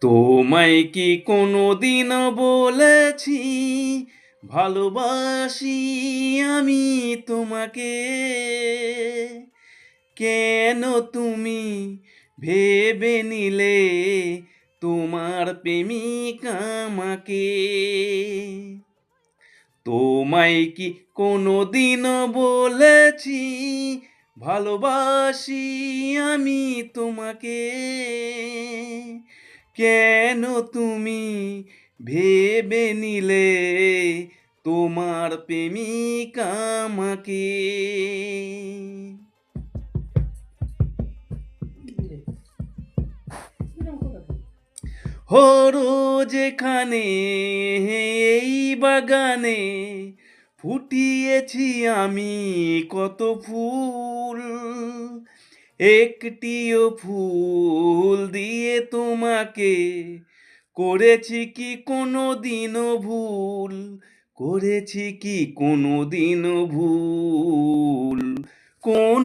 তোমায় কি কোনোদিন বলেছি ভালোবাসি আমি তোমাকে? কেন তুমি ভেবে নিলে তোমার প্রেমিক আমাকে? তোমায় কি কোনোদিন বলেছি ভালোবাসি আমি তোমাকে? কেন তুমি ভেবে নিলে তোমার প্রেমিক আমাকে? হরো যেখানে এই বাগানে ফুটিয়েছি আমি কত ফুল, একটিও ফুল দিয়ে তোমাকে করেছি কি কোনোদিনও ভুল? করেছি কি কোনোদিনও ভুল? কোন